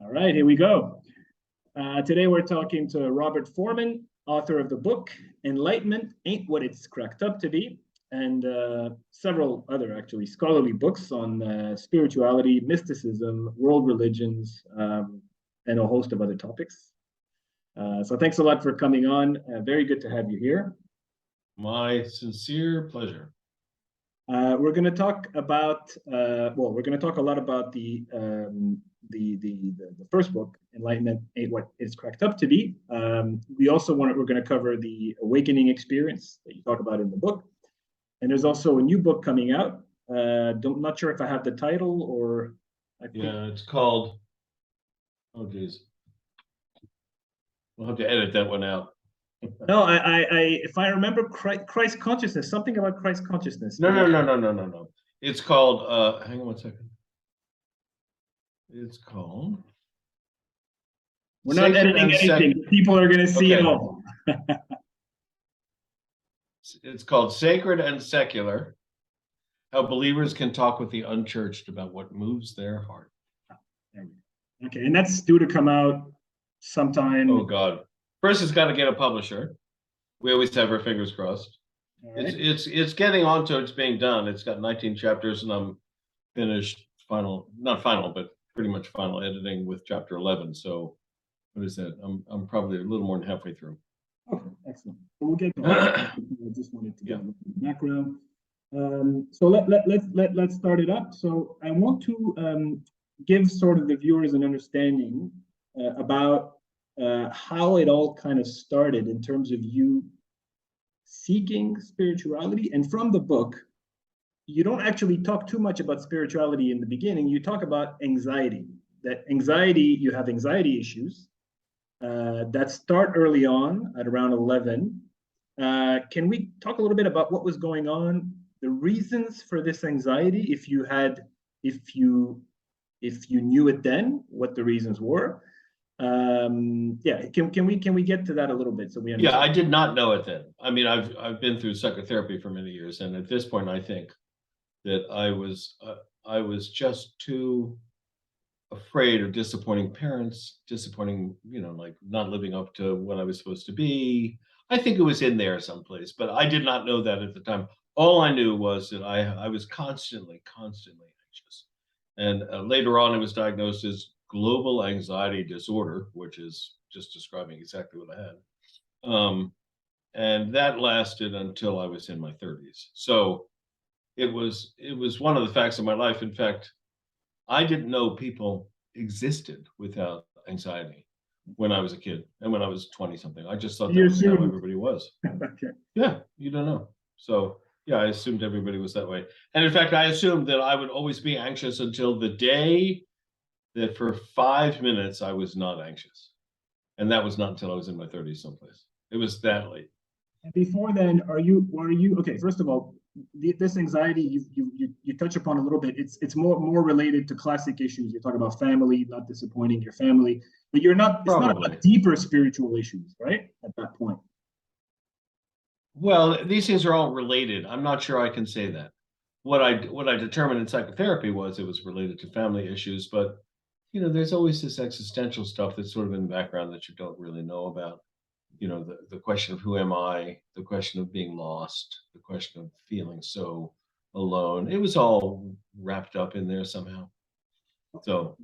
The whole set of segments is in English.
All right, here we go. Today we're talking to Robert Forman, author of the book Enlightenment Ain't What It's Cracked Up to Be, and several other actually scholarly books on spirituality, mysticism, world religions, and a host of other topics. So thanks a lot for coming on. Very good to have you here. My sincere pleasure. We're going to talk about we're going to talk a lot about the first book, Enlightenment Ain't What It's Cracked Up to Be. We're going to cover the awakening experience that you talk about in the book, and there's also a new book coming out. Not sure if I have the title or. It's called. Oh geez, we'll have to edit that one out. No, if I remember, Christ consciousness, something about Christ consciousness. No. It's called. Hang on one second. It's called. We're not editing anything. People are going to see it all. It's called Sacred and Secular: How Believers Can Talk with the Unchurched About What Moves Their Heart. Okay, and that's due to come out sometime. Oh God! First, it's got to get a publisher. We always have our fingers crossed. Right. It's getting on to it's being done. It's got 19 chapters, and I'm finished not final, but pretty much final editing with chapter 11. So what is that? I'm probably a little more than halfway through. Okay, excellent. So we'll get to I just wanted to get a little background. So let's start it up. So I want to give sort of the viewers an understanding about how it all kind of started in terms of you seeking spirituality. And from the book, you don't actually talk too much about spirituality in the beginning. You talk about anxiety. You have anxiety issues that start early on at around 11. Can we talk a little bit about what was going on, the reasons for this anxiety, if you knew it then, what the reasons were? Can we get to that a little bit so we understand? Yeah, I did not know it then. I mean, I've been through psychotherapy for many years, and at this point, I think that I was just too afraid of disappointing parents, like not living up to what I was supposed to be. I think it was in there someplace, but I did not know that at the time. All I knew was that I was constantly anxious, and later on, I was diagnosed as global anxiety disorder, which is just describing exactly what I had. And that lasted until I was in my 30s. So it was one of the facts of my life. In fact, I didn't know people existed without anxiety when I was a kid and when I was 20 something. I just thought that was how everybody was. Okay. Yeah, you don't know. So yeah, I assumed everybody was that way. And in fact, I assumed that I would always be anxious until the day that for 5 minutes I was not anxious. And that was not until I was in my 30s someplace. It was that late. And before then, were you okay? First of all, this anxiety you touch upon a little bit. It's more related to classic issues. You talk about family, not disappointing your family, but you're not. It's not about deeper spiritual issues, right? At that point. Well, these things are all related. I'm not sure I can say that. What I determined in psychotherapy was it was related to family issues, but there's always this existential stuff that's sort of in the background that you don't really know about. The question of who am I, the question of being lost, the question of feeling so alone. It was all wrapped up in there somehow. So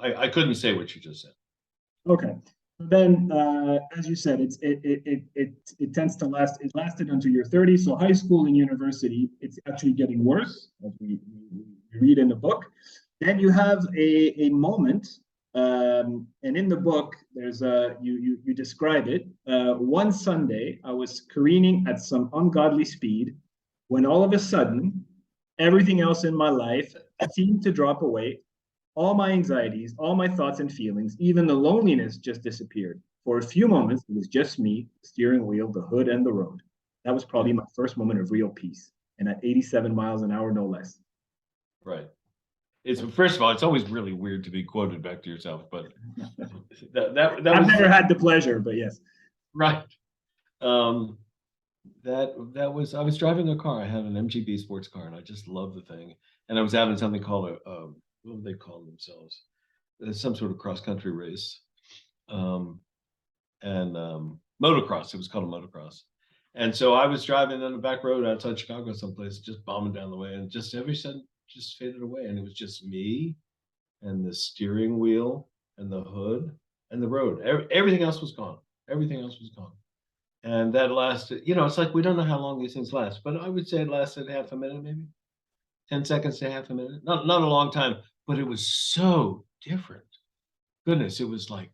I couldn't say what you just said. Okay. Then, as you said, it tends to last. It lasted until your 30s. So high school and university, it's actually getting worse, as we read in the book. Then you have a moment, and in the book, there's you describe it. One Sunday, I was careening at some ungodly speed, when all of a sudden, everything else in my life seemed to drop away. All my anxieties, all my thoughts and feelings, even the loneliness just disappeared. For a few moments, it was just me, the steering wheel, the hood, and the road. That was probably my first moment of real peace, and at 87 miles an hour, no less. Right. First of all, it's always really weird to be quoted back to yourself, but I've never had the pleasure, but yes. Right. That was I was driving a car. I had an MGB sports car, and I just loved the thing. And I was having something called what do they call themselves? some sort of cross-country race. And motocross. It was called a motocross. And so I was driving on the back road outside Chicago someplace, just bombing down the way, and just every sudden just faded away. And it was just me and the steering wheel and the hood and the road. Everything else was gone. Everything else was gone. And that lasted, it's like we don't know how long these things last, but I would say it lasted half a minute, maybe 10 seconds to half a minute. Not a long time, but it was so different. Goodness, it was like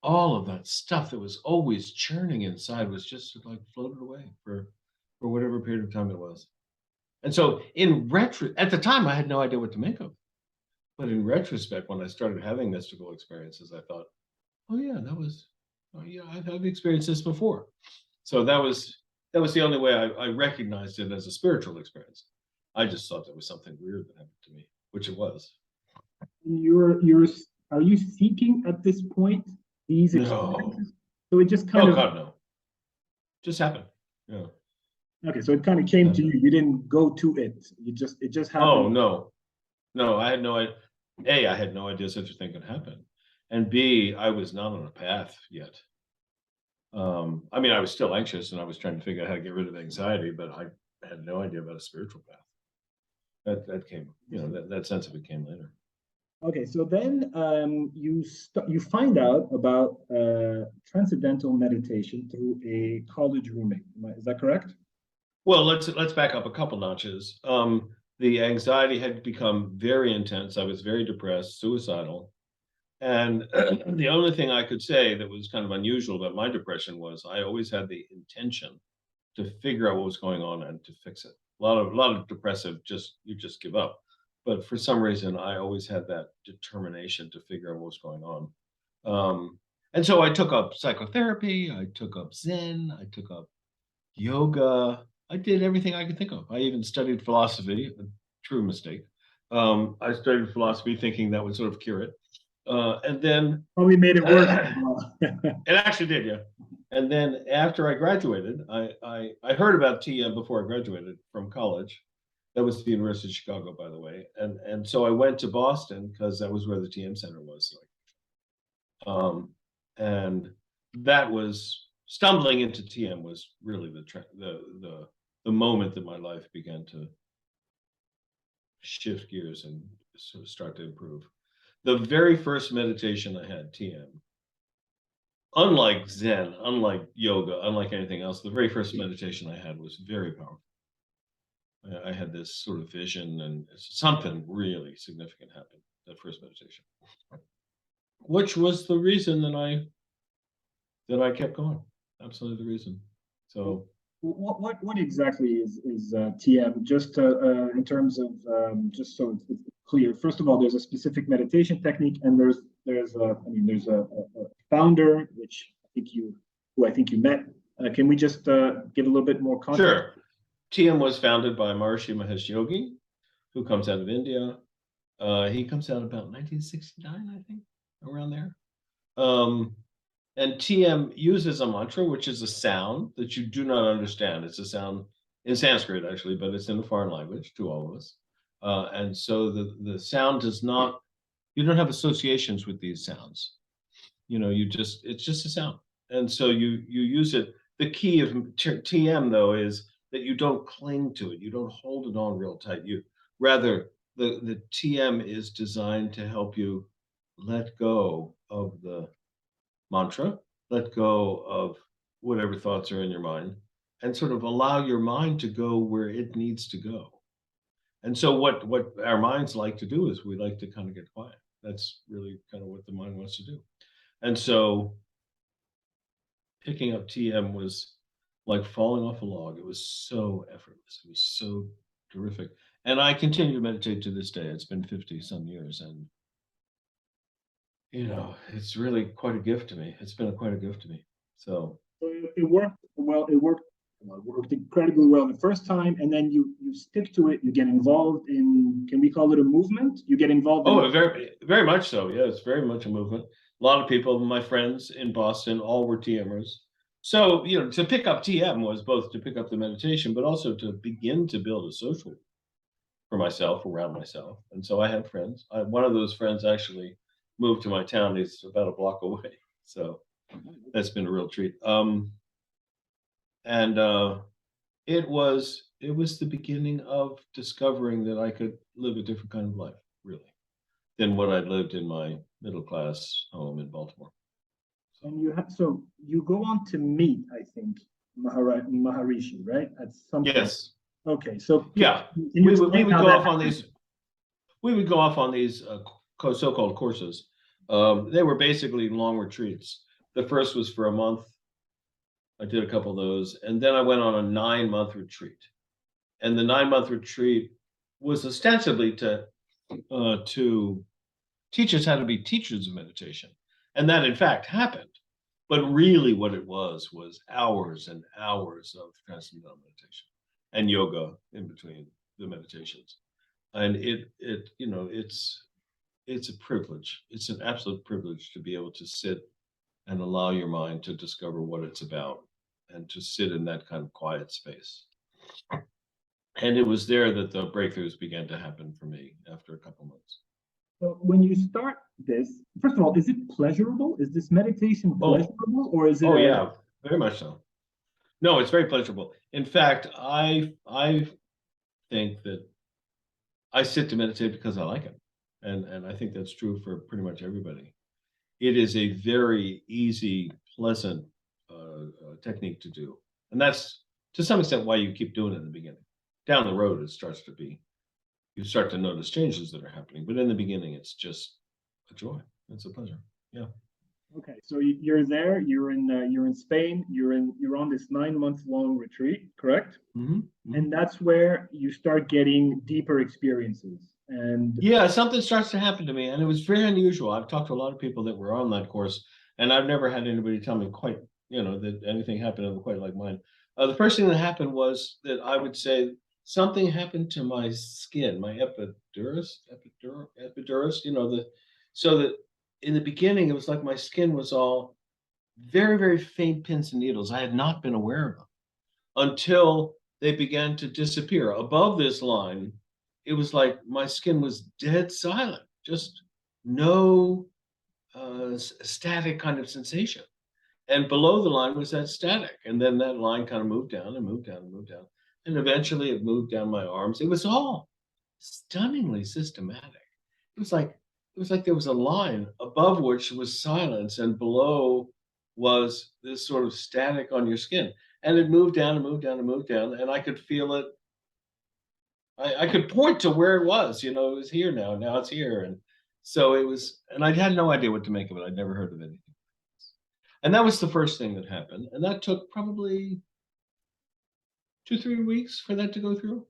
all of that stuff that was always churning inside was just like floated away for whatever period of time it was. And so at the time I had no idea what to make of it. But in retrospect, when I started having mystical experiences, I thought, oh yeah, I've experienced this before. So that was the only way I recognized it as a spiritual experience. I just thought there was something weird that happened to me, which it was. Are you seeking at this point these experiences? No. So it just kind of. God, no. Just happened. Yeah. Okay, so it kind of came to you. You didn't go to it. It just happened. Oh no. No, I had no idea. A, I had no idea such a thing could happen. And B, I was not on a path yet. I mean, I was still anxious and I was trying to figure out how to get rid of anxiety, but I had no idea about a spiritual path. That came, that sense of it came later. Okay, so then you find out about transcendental meditation through a college roommate. Is that correct? Well, let's back up a couple notches. The anxiety had become very intense. I was very depressed, suicidal. And the only thing I could say that was kind of unusual about my depression was I always had the intention to figure out what was going on and to fix it. A lot of depressive, you just give up. But for some reason, I always had that determination to figure out what was going on. And so I took up psychotherapy, I took up Zen, I took up yoga. I did everything I could think of. I even studied philosophy, a true mistake. I studied philosophy thinking that would sort of cure it. And then probably made it worse. It actually did, yeah. And then after I graduated, I heard about TM before I graduated from college. That was the University of Chicago, by the way. And so I went to Boston because that was where the TM Center was. And that was stumbling into TM was really the moment that my life began to shift gears and sort of start to improve. The very first meditation I had, TM, unlike Zen, unlike yoga, unlike anything else, the very first meditation I had was very powerful. I had this sort of vision and something really significant happened that first meditation, which was the reason that I kept going. Absolutely the reason. So what exactly is TM? Just in terms of just so it's clear. First of all, there's a specific meditation technique, and there's a founder, which I think you met. Can we just give a little bit more context? Sure. TM was founded by Maharishi Mahesh Yogi, who comes out of India. He comes out about 1969, I think, around there. And TM uses a mantra, which is a sound that you do not understand. It's a sound in Sanskrit, actually, but it's in a foreign language to all of us. And so the sound you don't have associations with these sounds. It's just a sound. And so you use it. The key of TM, though, is that you don't cling to it. You don't hold it on real tight. Rather, the TM is designed to help you let go of the mantra, let go of whatever thoughts are in your mind, and sort of allow your mind to go where it needs to go. And so what our minds like to do is we like to kind of get quiet. That's really kind of what the mind wants to do. And so picking up TM was like falling off a log. It was so effortless. It was so terrific. And I continue to meditate to this day. It's been 50 some years. And, it's really quite a gift to me. It's been quite a gift to me. So it worked well. It worked incredibly well the first time. And then you stick to it. You get involved in, can we call it a movement? You get involved. Oh, very, very much so. Yeah, it's very much a movement. A lot of people, my friends in Boston, all were TMers. So, to pick up TM was both to pick up the meditation, but also to begin to build a social for myself, around myself. And so I had friends. One of those friends actually moved to my town. He's about a block away. So that's been a real treat. And it was the beginning of discovering that I could live a different kind of life, really, than what I'd lived in my middle class home in Baltimore. And so you go on to meet, I think, Maharishi, right? At some point. Yes. Okay, so yeah, we would go off on these. We would go off on these so-called courses. They were basically long retreats. The first was for a month. I did a couple of those, and then I went on a 9-month retreat. And the 9-month retreat was ostensibly to teach us how to be teachers of meditation, and that in fact happened. But really, what it was hours and hours of transcendental meditation and yoga in between the meditations. And it's a privilege. It's an absolute privilege to be able to sit and allow your mind to discover what it's about and to sit in that kind of quiet space. And it was there that the breakthroughs began to happen for me after a couple months. So when you start this, first of all, is it pleasurable? Is this meditation pleasurable, or is it? Yeah, very much so. No, it's very pleasurable. In fact, I think that I sit to meditate because I like it. And I think that's true for pretty much everybody. It is a very easy, pleasant technique to do. And that's to some extent why you keep doing it in the beginning. Down the road, it starts to be, you start to notice changes that are happening. But in the beginning, it's just a joy. It's a pleasure. Yeah. Okay, so you're there. You're in Spain. You're on this 9-month long retreat, correct? Mm-hmm. Mm-hmm. And that's where you start getting deeper experiences. And yeah, something starts to happen to me, and it was very unusual. I've talked to a lot of people that were on that course, and I've never had anybody tell me quite, that anything happened quite like mine. The first thing that happened was that I would say something happened to my skin, my epidermis, so that in the beginning, it was like my skin was all very, very faint pins and needles. I had not been aware of them until they began to disappear. Above this line, it was like my skin was dead silent, just no static kind of sensation. And below the line was that static. And then that line kind of moved down and moved down and moved down. And eventually it moved down my arms. It was all stunningly systematic. It was like there was a line above which was silence and below was this sort of static on your skin. And it moved down and moved down and moved down. And I could feel it. I could point to where it was, it was here now. Now it's here. And so it was, and I had no idea what to make of it. I'd never heard of anything. And that was the first thing that happened. And that took probably 2-3 weeks for that to go through.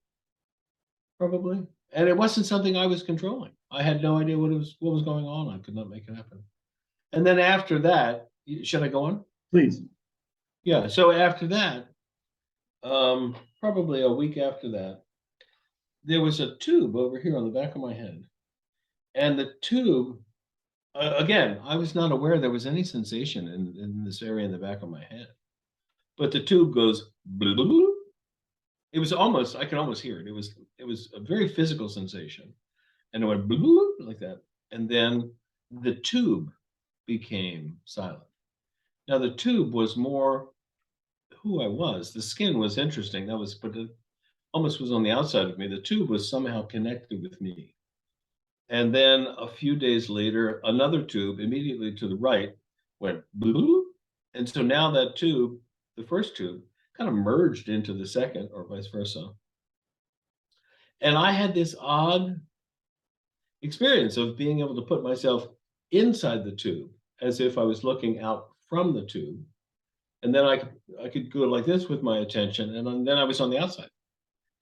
Probably. And it wasn't something I was controlling. I had no idea what was going on. I could not make it happen. And then after that, should I go on? Please. Yeah. So after that, probably a week after that, there was a tube over here on the back of my head. And the tube, again, I was not aware there was any sensation in this area in the back of my head. But the tube goes, blue, blue, blue. It was almost, I could almost hear it. It was a very physical sensation. And it went blue, blue, like that. And then the tube became silent. Now the tube was more who I was. The skin was interesting. But it almost was on the outside of me. The tube was somehow connected with me. And then a few days later, another tube immediately to the right went blue. And so now that tube, the first tube, kind of merged into the second or vice versa. And I had this odd experience of being able to put myself inside the tube as if I was looking out from the tube. And then I could go like this with my attention. And then I was on the outside.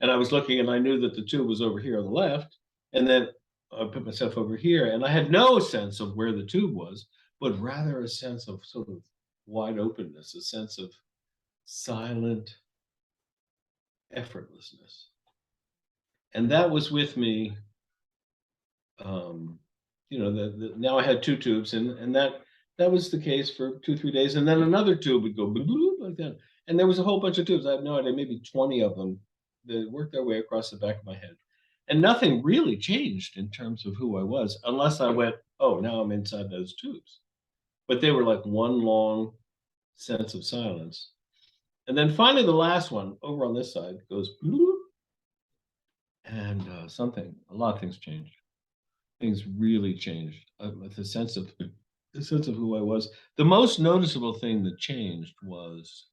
And I was looking and I knew that the tube was over here on the left. And then I put myself over here. And I had no sense of where the tube was, but rather a sense of sort of wide openness, a sense of silent effortlessness. And that was with me. Now I had 2 tubes, and that was the case for 2-3 days. And then another tube would go bloop, bloop, like that. And there was a whole bunch of tubes. I have no idea, maybe 20 of them that worked their way across the back of my head. And nothing really changed in terms of who I was, unless I went oh, now I'm inside those tubes. But they were like one long sense of silence. And then finally, the last one over on this side goes, bloop, and a lot of things changed. Things really changed. The sense of who I was. The most noticeable thing that changed was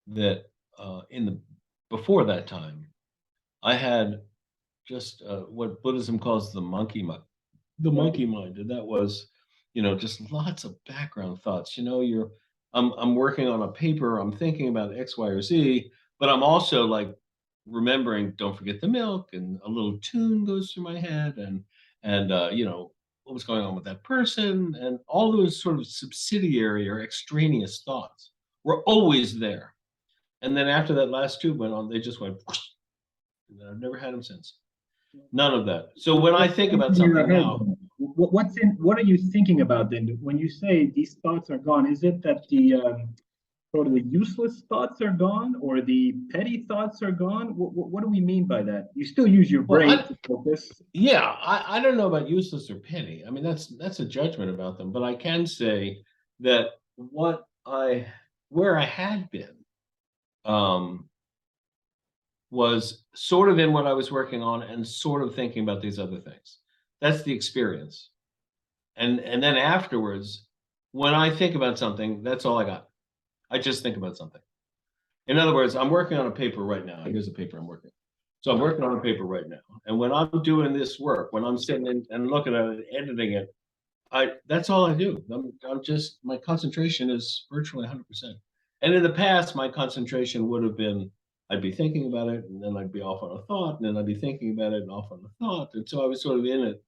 that in the before that time, I had just what Buddhism calls the monkey mind, and that was, just lots of background thoughts. I'm working on a paper, I'm thinking about X, Y, or Z, but I'm also like remembering, don't forget the milk, and a little tune goes through my head, and what was going on with that person, and all those sort of subsidiary or extraneous thoughts were always there. And then after that last tube went on, they just went, whoosh, and I've never had them since. None of that. So when I What's think in about your something head? now, What are you thinking about then? When you say these thoughts are gone, is it that the sort of the useless thoughts are gone, or the petty thoughts are gone? What do we mean by that? You still use your well, brain to focus. yeah, I don't know about useless or petty. I mean, that's a judgment about them, but I can say that what I where I had been um, was sort of in what I was working on and sort of thinking about these other things. That's the experience. And then afterwards, when I think about something, that's all I got. I just think about something. In other words, I'm working on a paper right now. Here's a paper I'm working. So I'm working on a paper right now. And when I'm doing this work, when I'm sitting and looking at it, editing it, I that's all I do. I'm just my concentration is virtually 100%. And in the past, my concentration would have been I'd be thinking about it, and then I'd be off on a thought, and then I'd be thinking about it and off on a thought. And so I was sort of in it,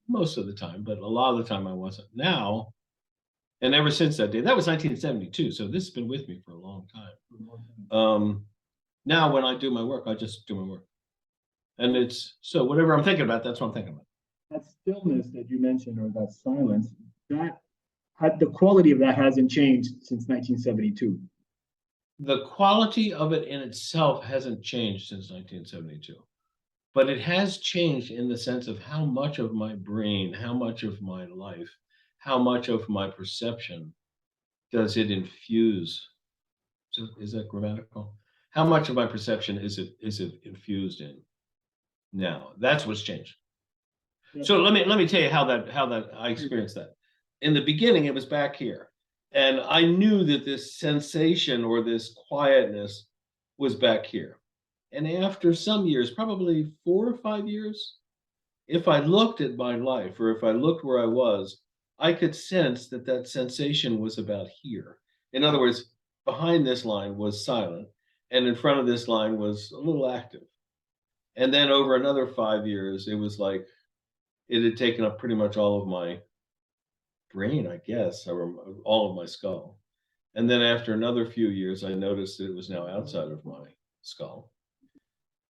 most of the time, but a lot of the time I wasn't. Now, and ever since that day, that was 1972. So this has been with me for a long time. Now when I do my work, I just do my work. And it's so whatever I'm thinking about, that's what I'm thinking about. That stillness that you mentioned, or that silence, that had the quality of that hasn't changed since 1972. The quality of it in itself hasn't changed since 1972, but it has changed in the sense of how much of my brain, how much of my life, how much of my perception does it infuse. So is that grammatical? How much of my perception is it infused in now? That's what's changed. So let me tell you how that I experienced that. In the beginning, it was back here, and I knew that this sensation or this quietness was back here. And after some years, probably 4 or 5 years, if I looked at my life or if I looked where I was, I could sense that that sensation was about here. In other words, behind this line was silent, and in front of this line was a little active. And then over another 5 years, it was like it had taken up pretty much all of my brain, I guess, or all of my skull. And then after another few years, I noticed that it was now outside of my skull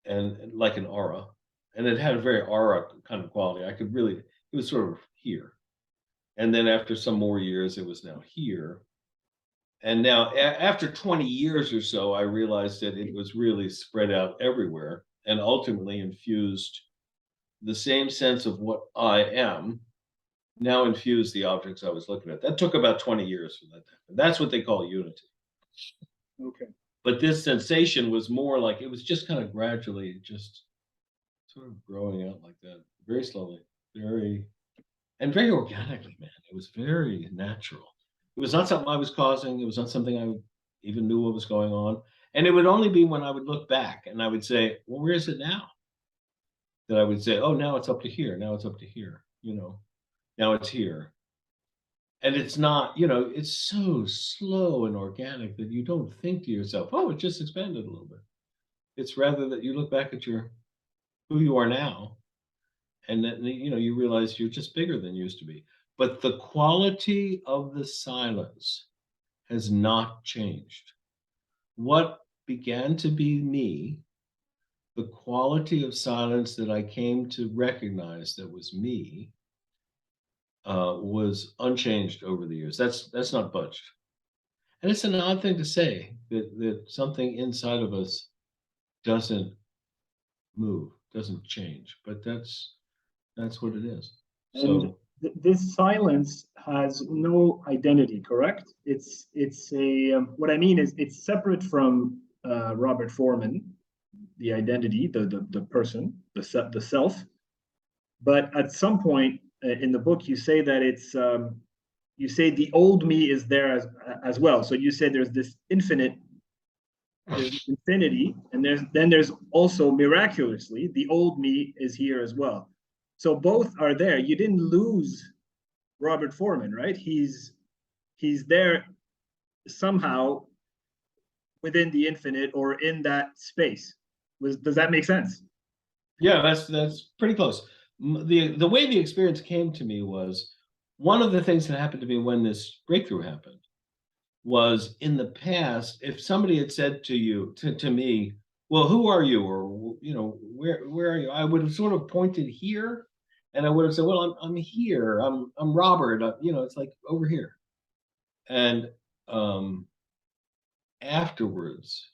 and like an aura. And it had a very aura kind of quality. It was sort of here. And then after some more years, it was now here. And now, after 20 years or so, I realized that it was really spread out everywhere and ultimately infused the same sense of what I am now infused the objects I was looking at. That took about 20 years for that to happen. That's what they call unity. Okay. But this sensation was more like it was just kind of gradually just sort of growing out like that, very slowly, very organically, man. It was very natural. It was not something I was causing. It was not something I even knew what was going on. And it would only be when I would look back and I would say, well, where is it now? That I would say, oh, now it's up to here. Now it's up to here. Now it's here. And it's not, it's so slow and organic that you don't think to yourself, oh, it just expanded a little bit. It's rather that you look back at who you are now, and then you realize you're just bigger than you used to be. But the quality of the silence has not changed. What began to be me, the quality of silence that I came to recognize that was me, was unchanged over the years. That's not budged. And it's an odd thing to say that something inside of us doesn't move, doesn't change, but that's what it is. And So this silence has no identity, correct? It's a what I mean is it's separate from Robert Forman, the identity, the person, the self. But at some point in the book, you say that it's you say the old me is there as well. So you say there's this infinity, and there's also miraculously the old me is here as well. So both are there. You didn't lose Robert Forman, right? He's there somehow within the infinite or in that space. Does that make sense? yeah, that's pretty close. The way the experience came to me was one of the things that happened to me when this breakthrough happened was in the past, if somebody had said to me, well, who are you? Or, where are you? I would have sort of pointed here and I would have said, well, I'm here. I'm Robert. It's like over here. And afterwards,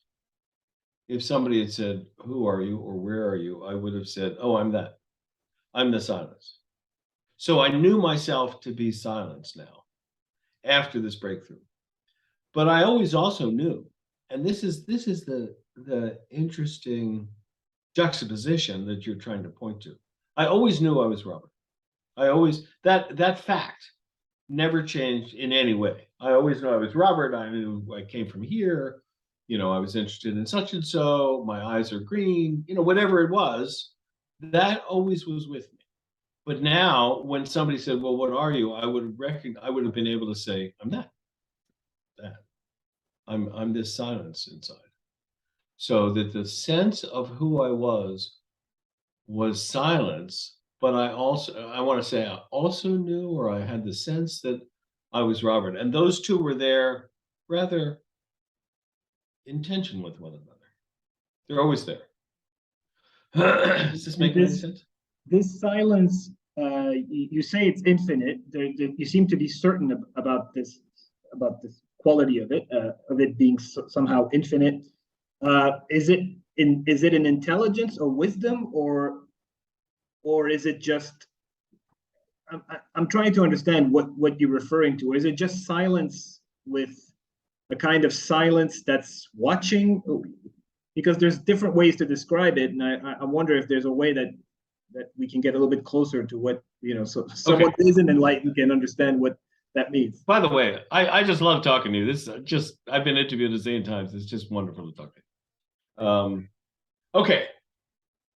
if somebody had said, who are you or where are you? I would have said, oh, I'm that. I'm the silence. So I knew myself to be silence now after this breakthrough. But I always also knew, and this is the interesting juxtaposition that you're trying to point to. I always knew I was Robert. I always that fact never changed in any way. I always knew I was Robert. I knew I came from here. I was interested in such and so. My eyes are green. Whatever it was, that always was with me. But now, when somebody said, "Well, what are you?" I would have been able to say, "I'm that. I'm this silence inside." So that the sense of who I was silence, but I want to say I also knew, or I had the sense that I was Robert. And those two were there rather in tension with one another. They're always there. Does this make any sense? This silence, you say it's infinite. You seem to be certain about this quality of it being somehow infinite. Is it an intelligence or wisdom, or is it just? I'm trying to understand what you're referring to. Is it just silence with a kind of silence that's watching? Because there's different ways to describe it, and I wonder if there's a way that we can get a little bit closer to what so someone who isn't enlightened can understand what that means. By the way, I just love talking to you. This is just I've been interviewed a zillion times. It's just wonderful to talk to you. Okay.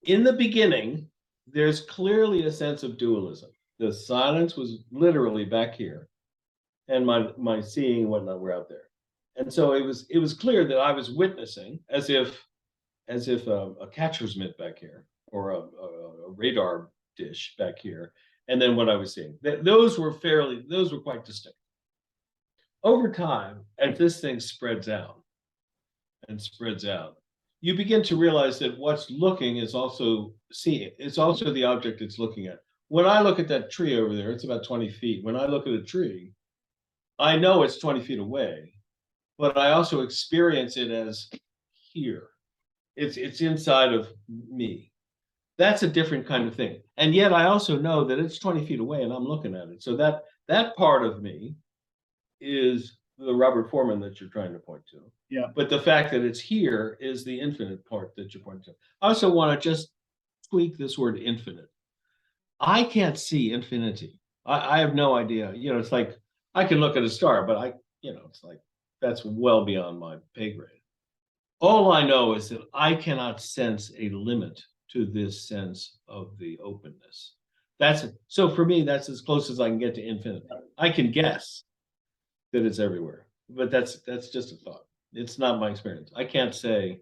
In the beginning, there's clearly a sense of dualism. The silence was literally back here, and my seeing and whatnot were out there. And so it was clear that I was witnessing as if a catcher's mitt back here or a radar dish back here, and then what I was seeing. Those were quite distinct. Over time, as this thing spreads out and spreads out, you begin to realize that what's looking is also seeing. It's also the object it's looking at. When I look at that tree over there, it's about 20 feet. When I look at a tree, I know it's 20 feet away, but I also experience it as here. It's inside of me. That's a different kind of thing. And yet I also know that it's 20 feet away and I'm looking at it. So that part of me is the Robert Forman that you're trying to point to. Yeah. But the fact that it's here is the infinite part that you're pointing to. I also want to just tweak this word infinite. I can't see infinity. I have no idea. It's like I can look at a star, but it's like that's well beyond my pay grade. All I know is that I cannot sense a limit to this sense of the openness. So for me, that's as close as I can get to infinity. I can guess that it's everywhere, but that's just a thought. It's not my experience. I can't say,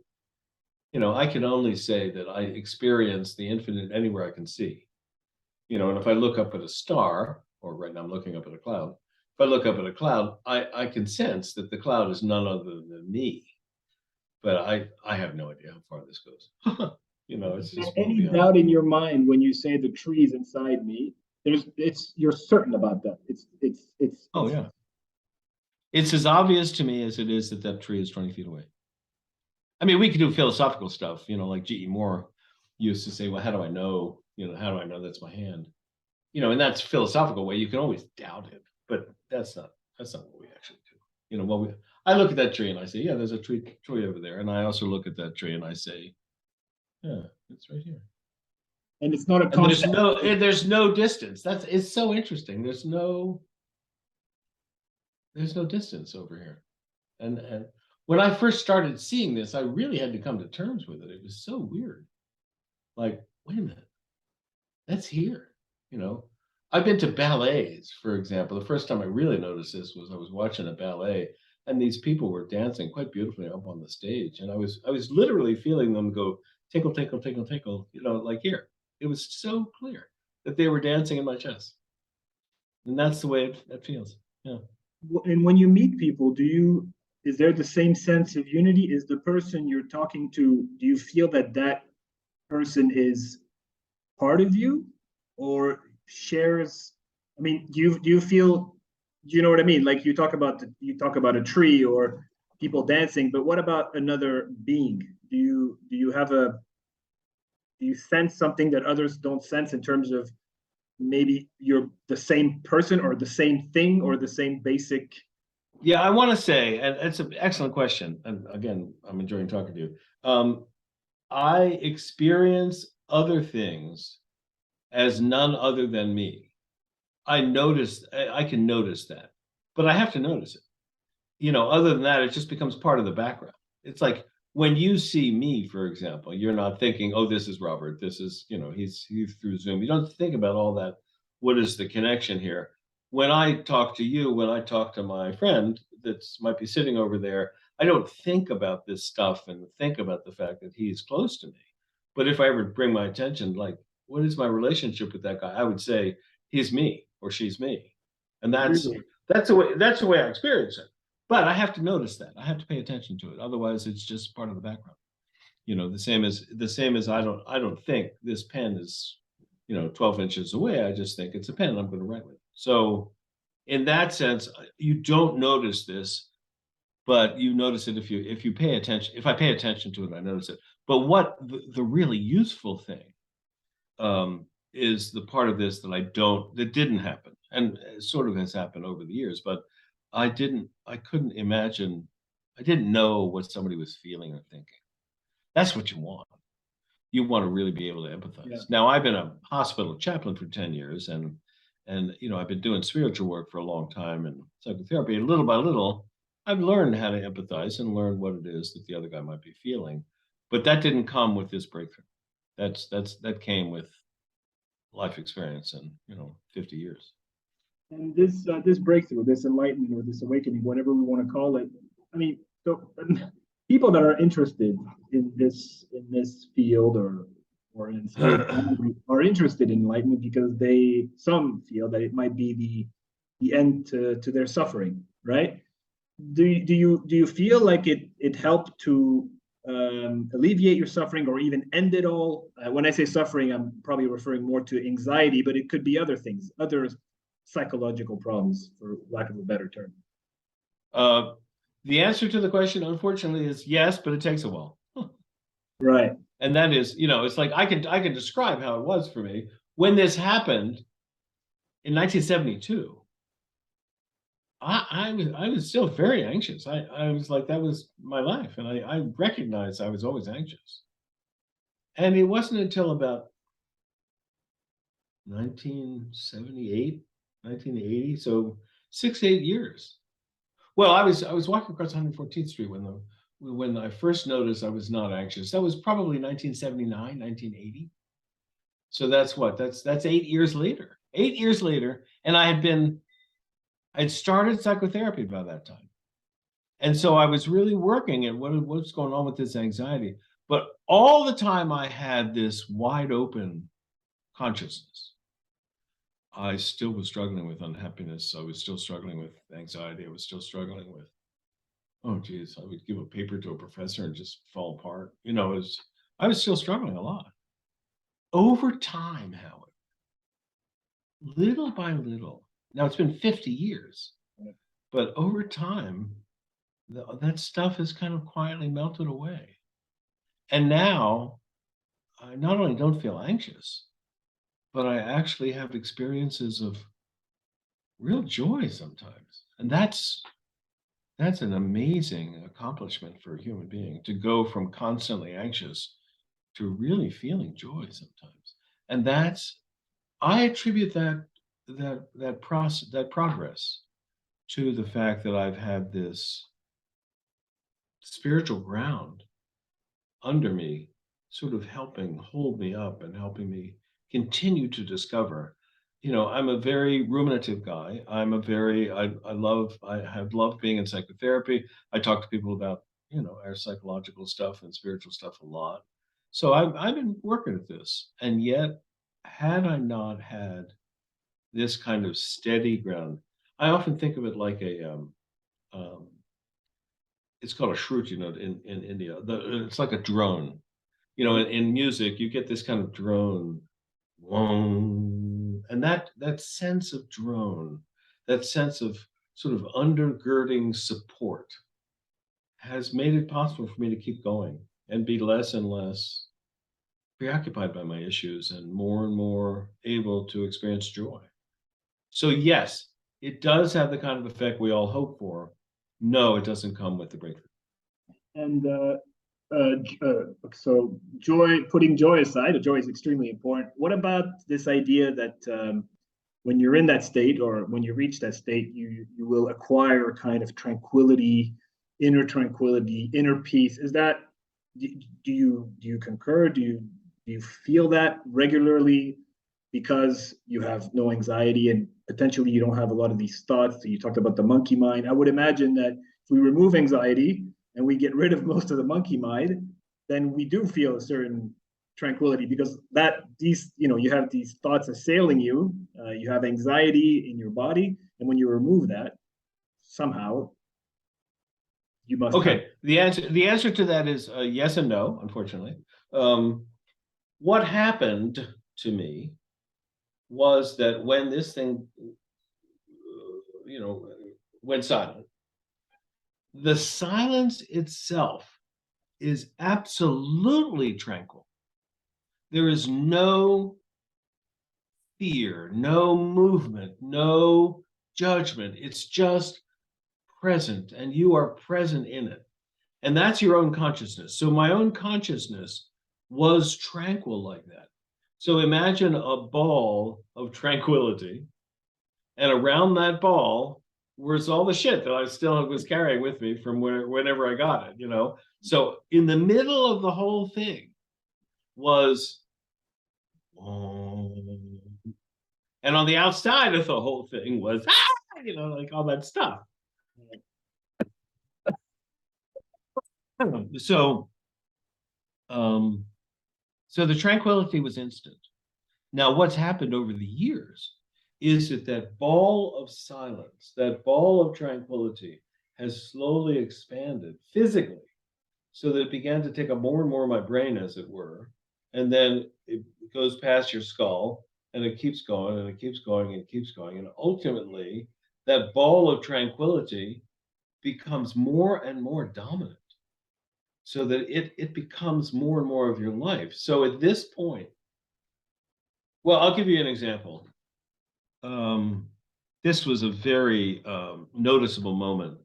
I can only say that I experience the infinite anywhere I can see. And if I look up at a star, or right now I'm looking up at a cloud, if I look up at a cloud, I can sense that the cloud is none other than me. But I have no idea how far this goes. It's just any doubt in your mind when you say the tree's inside me. You're certain about that. It's oh yeah. It's as obvious to me as it is that tree is 20 feet away. I mean, we could do philosophical stuff, like G.E. Moore used to say, well, how do I know? How do I know that's my hand? in that philosophical way, you can always doubt it, but that's not what we actually do. I look at that tree and I say, yeah, there's a tree over there, and I also look at that tree and I say, yeah, it's right here. And it's not a And concept. there's no distance. It's so interesting. There's no distance over here. And when I first started seeing this, I really had to come to terms with it. It was so weird. Like, wait a minute, that's here. You know, I've been to ballets, for example. The first time I really noticed this was I was watching a ballet, and these people were dancing quite beautifully up on the stage, and I was literally feeling them go tinkle, tinkle, tinkle, tinkle. Like here. It was so clear that they were dancing in my chest, and that's the way it feels. Yeah. And when you meet people, is there the same sense of unity? Is the person you're talking to, do you feel that that person is part of you or shares? I mean, do you feel, do you know what I mean? Like you talk about a tree or people dancing, but what about another being? Do you sense something that others don't sense in terms of maybe you're the same person or the same thing or the same basic? Yeah, I want to say, and it's an excellent question. And again, I'm enjoying talking to you. I experience other things as none other than me. I can notice that, but I have to notice it. Other than that, it just becomes part of the background. It's like when you see me, for example, you're not thinking, "Oh, this is Robert. This is, he's through Zoom." You don't think about all that. What is the connection here? When I talk to you, when I talk to my friend that might be sitting over there, I don't think about this stuff and think about the fact that he's close to me. But if I ever bring my attention, like, what is my relationship with that guy? I would say he's me or she's me, and that's Really? that's the way I experience it. But I have to notice that. I have to pay attention to it. Otherwise, it's just part of the background. The same as I don't think this pen is, 12 inches away. I just think it's a pen I'm going to write with. So in that sense, you don't notice this, but you notice it if you pay attention. If I pay attention to it, I notice it. But what the really useful thing is the part of this that didn't happen, and it sort of has happened over the years, but I couldn't imagine, I didn't know what somebody was feeling or thinking. That's what you want. You want to really be able to Yeah. empathize. Now, I've been a hospital chaplain for 10 years, and I've been doing spiritual work for a long time and psychotherapy, and little by little, I've learned how to empathize and learn what it is that the other guy might be feeling. But that didn't come with this breakthrough. That came with life experience and 50 years. And this breakthrough, this enlightenment or this awakening, whatever we want to call it, I mean, so people that are interested in this field or in spirituality are interested in enlightenment because some feel that it might be the end to their suffering, right? Do you feel like it helped to alleviate your suffering or even end it all? When I say suffering, I'm probably referring more to anxiety, but it could be other things, other psychological problems, for lack of a better term. Uh, the answer to the question, unfortunately, is yes, but it takes a while. Right. And that is, it's like I can describe how it was for me when this happened in 1972. I was still very anxious. I was like, that was my life, and I recognized I was always anxious. And it wasn't until about 1978, 1980, so 6, 8 years. Well, I was walking across 114th Street when I first noticed I was not anxious. That was probably 1979, 1980. So that's 8 years later. 8 years later, and I'd started psychotherapy by that time. And so I was really working at what's going on with this anxiety. But all the time I had this wide open consciousness. I still was struggling with unhappiness. I was still struggling with anxiety. I was still struggling with, oh geez, I would give a paper to a professor and just fall apart. I was still struggling a lot. Over time, however, little by little, now it's been 50 years, but over time, that stuff has kind of quietly melted away. And now I not only don't feel anxious, but I actually have experiences of real joy sometimes. And that's an amazing accomplishment for a human being to go from constantly anxious to really feeling joy sometimes. And that's I attribute that progress to the fact that I've had this spiritual ground under me, sort of helping hold me up and helping me continue to discover. I'm a very ruminative guy. I have loved being in psychotherapy. I talk to people about, our psychological stuff and spiritual stuff a lot. So I've been working at this. And yet, had I not had this kind of steady ground, I often think of it like um, it's called a shruti note in India. It's like a drone. In music, you get this kind of drone, and that sense of drone, that sense of sort of undergirding support, has made it possible for me to keep going and be less and less preoccupied by my issues and more able to experience joy. So yes, it does have the kind of effect we all hope for. No, it doesn't come with the breakthrough. And so putting joy aside, joy is extremely important. What about this idea that when you're in that state, or when you reach that state, you will acquire a kind of tranquility, inner peace? Is that do you concur? Do you feel that regularly because you have no anxiety and potentially you don't have a lot of these thoughts? So you talked about the monkey mind. I would imagine that if we remove anxiety and we get rid of most of the monkey mind, then we do feel a certain tranquility, because you have these thoughts assailing you, you have anxiety in your body, and when you remove that, somehow you must have. Okay, the answer to that is yes and no, unfortunately. What happened to me was that when this thing, went silent, the silence itself is absolutely tranquil. There is no fear, no movement, no judgment. It's just present, and you are present in it. And that's your own consciousness. So my own consciousness was tranquil like that. So imagine a ball of tranquility, and around that ball was all the shit that I still was carrying with me from whenever I got it. So in the middle of the whole thing was, and on the outside of the whole thing was, like all that stuff. So, so the tranquility was instant. Now, what's happened over the years is that ball of silence, that ball of tranquility, has slowly expanded physically, so that it began to take up more and more of my brain, as it were, and then it goes past your skull, and it keeps going, and it keeps going, and it keeps going, and ultimately, that ball of tranquility becomes more and more dominant, so that it becomes more and more of your life. So at this point, well, I'll give you an example. This was a very noticeable moment.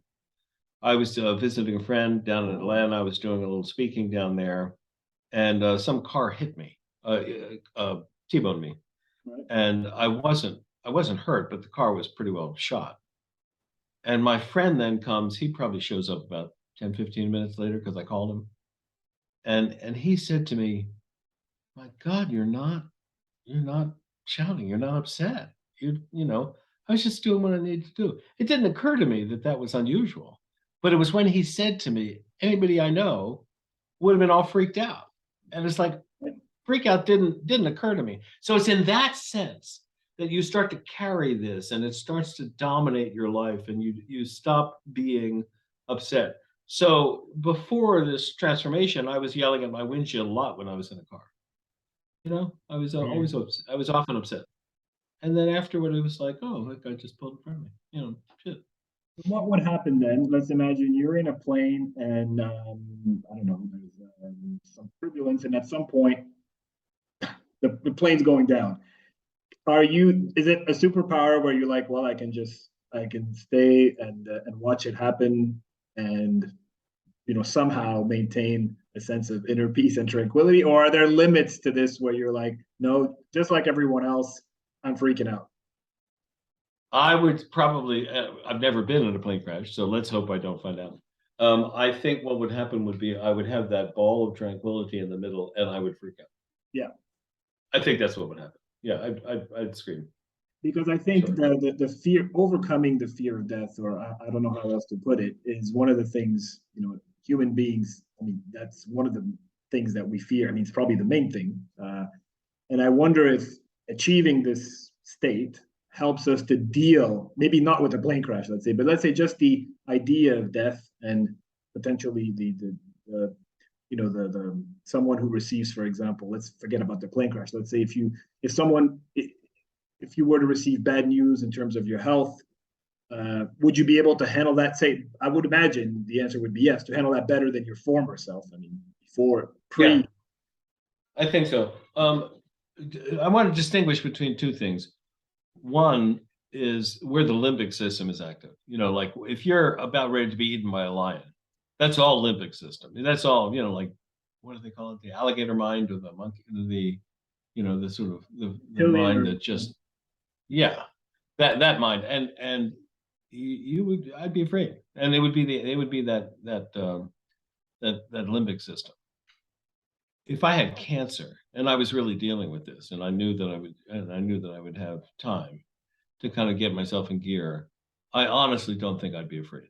I was visiting a friend down in Atlanta. I was doing a little speaking down there, and some car hit me, T-boned me, Right. and I wasn't hurt, but the car was pretty well shot. And my friend then comes. He probably shows up about 10, 15 minutes later, because I called him, and he said to me, "My God, you're not shouting. You're not upset. I was just doing what I needed to do." It didn't occur to me that that was unusual, but it was when he said to me, "Anybody I know would have been all freaked out," and it's like, freak out didn't occur to me. So it's in that sense that you start to carry this, and it starts to dominate your life, and you stop being upset. So before this transformation, I was yelling at my windshield a lot when I was in a car. I was always upset. I was often upset. And then afterward, it was like, oh, that guy just pulled in front of me. Shit. What would happen then? Let's imagine you're in a plane and I don't know, there's some turbulence, and at some point the plane's going down. is it a superpower where you're like, well, I can stay and watch it happen and, somehow maintain a sense of inner peace and tranquility? Or are there limits to this where you're like, no, just like everyone else, I'm freaking out? I would probably, I've never been in a plane crash, so let's hope I don't find out. I think what would happen would be I would have that ball of tranquility in the middle and I would freak out. Yeah. I think that's what would happen. Yeah, I'd scream. Because I think Sure. the fear, overcoming the fear of death, or I don't know how else to put it, is one of the things, human beings, I mean, that's one of the things that we fear. I mean, it's probably the main thing. And I wonder if achieving this state helps us to deal, maybe not with a plane crash, let's say, but let's say just the idea of death and potentially the the someone who receives, for example, let's forget about the plane crash. Let's say if someone if you were to receive bad news in terms of your health, would you be able to handle that? Say, I would imagine the answer would be yes, to handle that better than your former self. I mean, before, Yeah, pre. I think so. I want to distinguish between two things. One is where the limbic system is active. Like if you're about ready to be eaten by a lion, that's all limbic system. That's all, like what do they call it? The alligator mind or the monkey, the sort of the mind that just, yeah, that mind. And you would, I'd be afraid. And it would be that limbic system. If I had cancer and I was really dealing with this and I knew that I would have time to kind of get myself in gear, I honestly don't think I'd be afraid.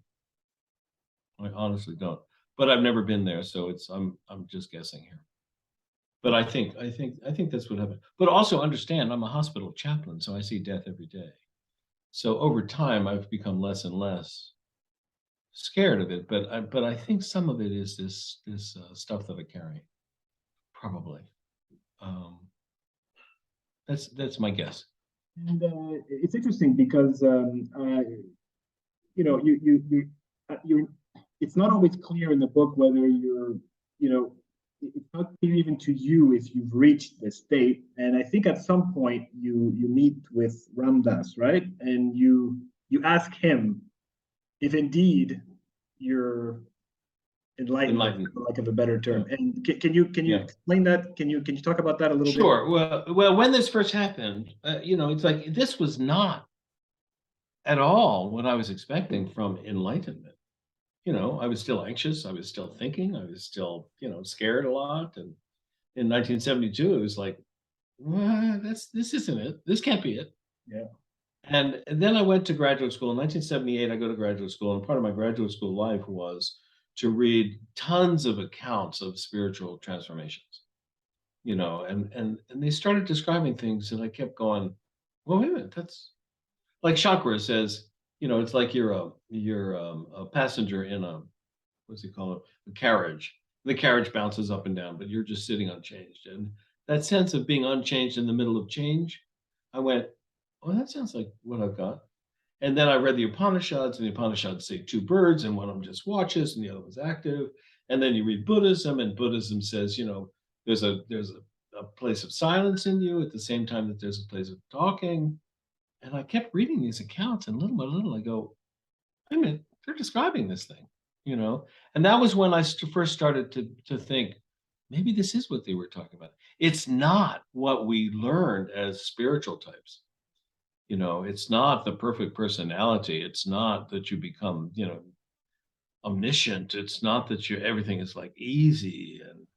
I honestly don't. But I've never been there, so I'm just guessing here. But I think that's what happened. But also understand I'm a hospital chaplain, so I see death every day. So over time I've become less and less scared of it, but I think some of it is this stuff that I carry, probably. Um, that's my guess. And it's interesting because you it's not always clear in the book whether it's not clear even to you if you've reached the state. And I think at some point you meet with Ramdas, right? And you ask him if indeed you're enlightened, Enlightened. for lack of a better Yeah. term. And can you Yeah. explain that? Can you talk about that a little bit? Sure. Well, when this first happened, it's like this was not at all what I was expecting from enlightenment. I was still anxious. I was still thinking. I was still, scared a lot. And in 1972, it was like, what? This isn't it. This can't be it. Yeah. And then I went to graduate school. In 1978, I go to graduate school, and part of my graduate school life was to read tons of accounts of spiritual transformations. And they started describing things, and I kept going, well, wait a minute, that's like Shankara says, it's like you're a passenger in a, what's he call it, a carriage. The carriage bounces up and down, but you're just sitting unchanged. And that sense of being unchanged in the middle of change, I went, oh, that sounds like what I've got. And then I read the Upanishads, and the Upanishads say two birds, and one of them just watches, and the other one's active. And then you read Buddhism, and Buddhism says, there's a place of silence in you at the same time that there's a place of talking. And I kept reading these accounts, and little by little, I go, wait a minute, they're describing this thing, you know? And that was when I first started to think, maybe this is what they were talking about. It's not what we learned as spiritual types. It's not the perfect personality. It's not that you become, omniscient. It's not that everything is like easy and,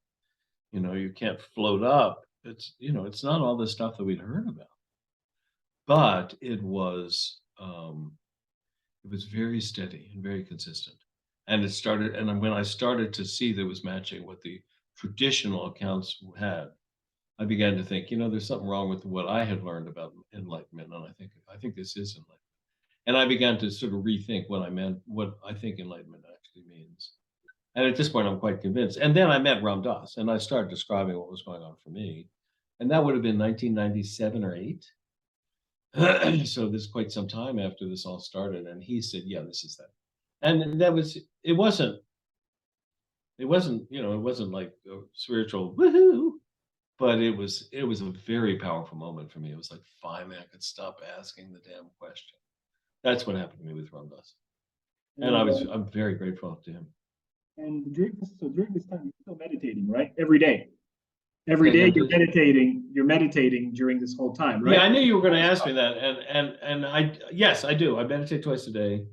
you can't float up. It's not all the stuff that we'd heard about. But it was very steady and very consistent. And when I started to see that it was matching what the traditional accounts had, I began to think, there's something wrong with what I had learned about enlightenment, and I think this is enlightenment. And I began to sort of rethink what I think enlightenment actually means. And at this point, I'm quite convinced. And then I met Ram Dass, and I started describing what was going on for me, and that would have been 1997 or eight. So this is quite some time after this all started, and he said, "Yeah, this is that." And that was it. Wasn't like a spiritual woohoo. but it was a very powerful moment for me. It was like, finally, I could stop asking the damn question. That's what happened to me with Ram Dass. And And, I'm very grateful to him. and during this time, you're still meditating, right? Every day. Every Say day again, you're please. meditating. You're meditating during this whole time, right? Yeah, I knew you were going to ask me that, and yes, I do. I meditate twice a day.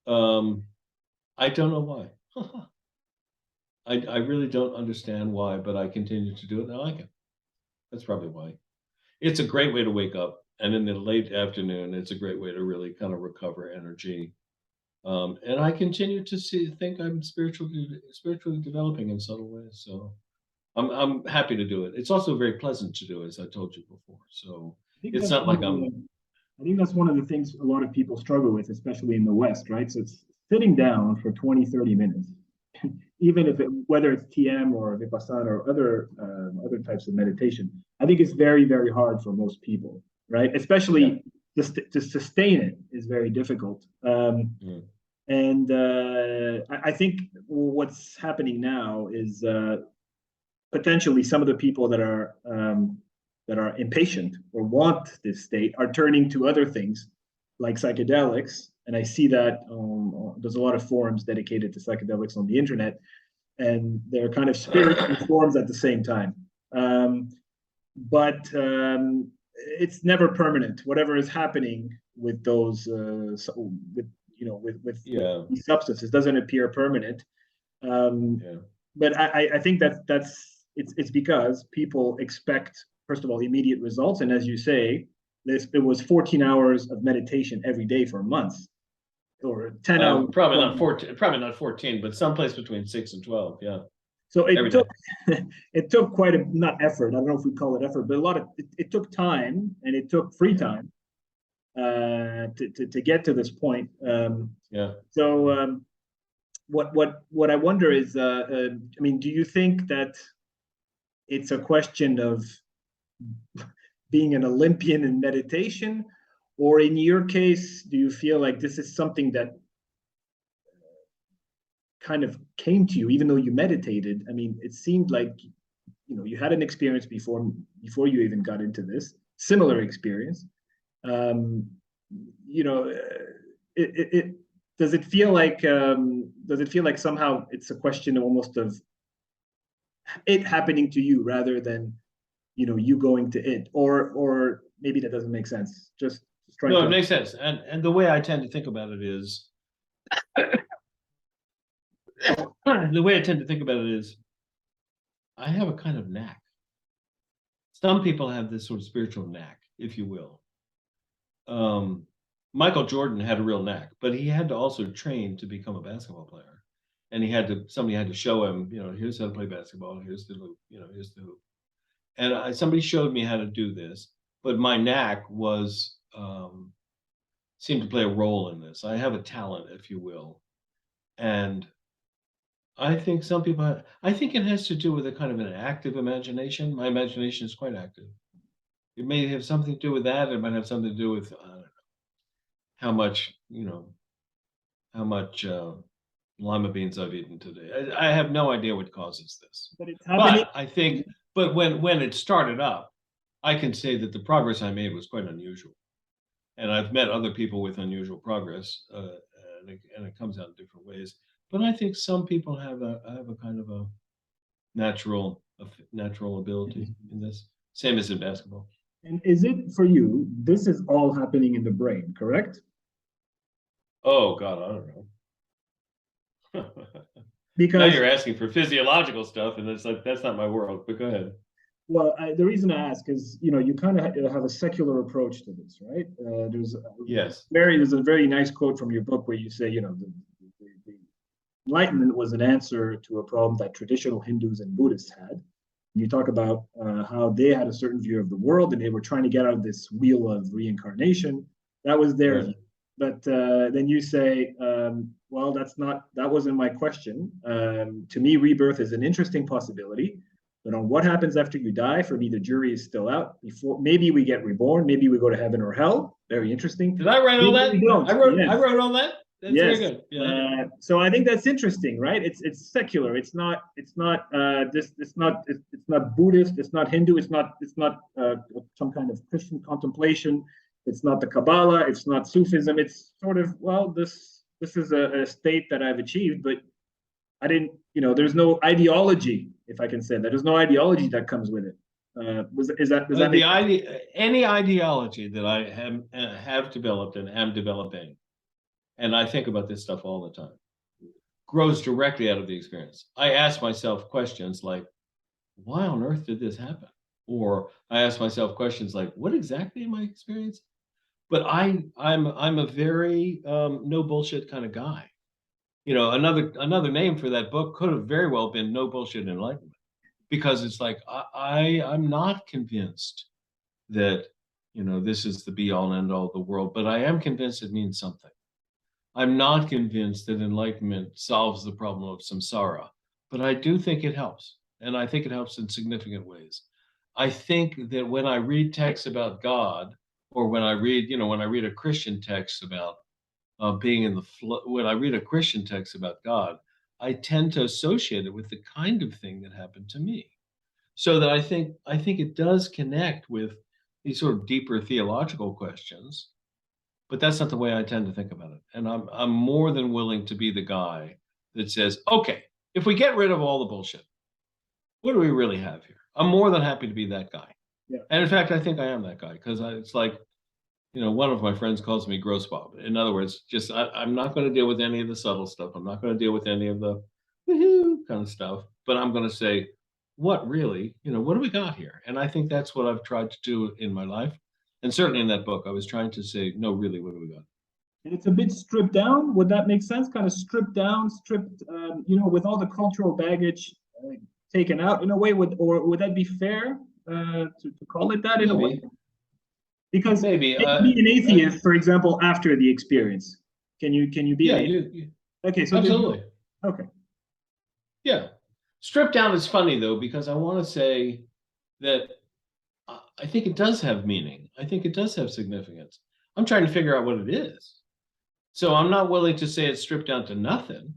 I don't know why. I really don't understand why, but I continue to do it, and I like it. That's probably why. It's a great way to wake up, and in the late afternoon, it's a great way to really kind of recover energy. And I continue to think I'm spiritually developing in subtle ways. So I'm happy to do it. It's also very pleasant to do, as I told you before. So I think it's that's not one like of I'm. the, I think that's one of the things a lot of people struggle with, especially in the West, right? So it's sitting down for 20, 30 minutes, even if whether it's TM or Vipassana or other types of meditation. I think it's very, very hard for most people, right? Yeah. Especially to sustain it is very difficult. Mm. And I think what's happening now is potentially some of the people that are impatient or want this state are turning to other things like psychedelics. And I see that there's a lot of forums dedicated to psychedelics on the internet, and they're kind of spiritual forms at the same time. But it's never permanent. Whatever is happening with those, with Yeah. these substances doesn't appear permanent. Yeah. But I think it's because people expect, first of all, immediate results, and as you say, it was 14 hours of meditation every day for months, or 10 hours. Probably not 14. Probably not 14, but someplace between 6 and 12. Yeah. So Every day. it took quite a, not effort. I don't know if we call it effort, but a lot of it took time, and it took free time to get to this point. Yeah. So what I wonder is, I mean, do you think that it's a question of being an Olympian in meditation, or in your case, do you feel like this is something that kind of came to you, even though you meditated? I mean, it seemed like you had an experience before you even got into this similar experience. Um, you know, it does it feel like somehow it's a question of almost of it happening to you rather than you going to it, or maybe that doesn't make sense. Just trying No, to. it makes sense. And the way I tend to think about it is, I have a kind of knack. Some people have this sort of spiritual knack, if you will. Michael Jordan had a real knack, but he had to also train to become a basketball player. And somebody had to show him, here's how to play basketball, here's the loop, here's the hoop. And somebody showed me how to do this, but my knack seemed to play a role in this. I have a talent, if you will. And I think I think it has to do with a kind of an active imagination. My imagination is quite active. It may have something to do with that. It might have something to do with, I don't know, how much lima beans I've eaten today. I have no idea what causes this. But it's happening. But I think, when it started up, I can say that the progress I made was quite unusual. And I've met other people with unusual progress, and it comes out in different ways. But I think some people have a kind of a natural ability in this, same as in basketball. And is it for you? This is all happening in the brain, correct? Oh God, I don't know. Now Because you're asking for physiological stuff, and it's like that's not my world. But go ahead. well, the reason I ask is, you kind of have a secular approach to this, right? Yes. There's a very nice quote from your book where you say, the Enlightenment was an answer to a problem that traditional Hindus and Buddhists had. And you talk about how they had a certain view of the world, and they were trying to get out of this wheel of reincarnation. That was their view. But then you say, well, that wasn't my question. To me, rebirth is an interesting possibility. But on what happens after you die, for me, the jury is still out. Maybe we get reborn, maybe we go to heaven or hell. Very interesting. Did I write all that? I wrote all that. That's very Yes. good. Yeah. So I think that's interesting, right? It's secular. It's not Buddhist. It's not Hindu. It's not some kind of Christian contemplation. It's not the Kabbalah. It's not Sufism. It's sort of, well, this is a state that I've achieved, but I didn't. There's no ideology, if I can say that. There's no ideology that comes with it. Does that make sense? Any ideology that I have developed and am developing, and I think about this stuff all the time, grows directly out of the experience. I ask myself questions like, why on earth did this happen? Or I ask myself questions like, what exactly am I experiencing? But I'm a very no bullshit kind of guy. Another name for that book could have very well been No Bullshit Enlightenment, because it's like I'm not convinced that this is the be all and end all of the world, but I am convinced it means something. I'm not convinced that enlightenment solves the problem of samsara, but I do think it helps. And I think it helps in significant ways. I think that when I read texts about God, or when I read a Christian text about being in the flow, when I read a Christian text about God, I tend to associate it with the kind of thing that happened to me. So that I think it does connect with these sort of deeper theological questions, but that's not the way I tend to think about it. And I'm more than willing to be the guy that says, okay, if we get rid of all the bullshit, what do we really have here? I'm more than happy to be that guy. Yeah. And in fact, I think I am that guy, because it's like, one of my friends calls me gross Bob. In other words, just I'm not going to deal with any of the subtle stuff. I'm not going to deal with any of the woohoo kind of stuff. But I'm going to say, what really, what do we got here? And I think that's what I've tried to do in my life. And certainly in that book, I was trying to say, no, really, what do we got? And it's a bit stripped down. Would that make sense? Kind of stripped down, with all the cultural baggage taken out in a way. Would that be fair to call it that in a way? Maybe, Because maybe. can you be an atheist, for example, after the experience? Can you be Yeah, an atheist? Okay, so absolutely. Okay. Yeah. Stripped down is funny though, because I want to say that I think it does have meaning. I think it does have significance. I'm trying to figure out what it is. So I'm not willing to say it's stripped down to nothing,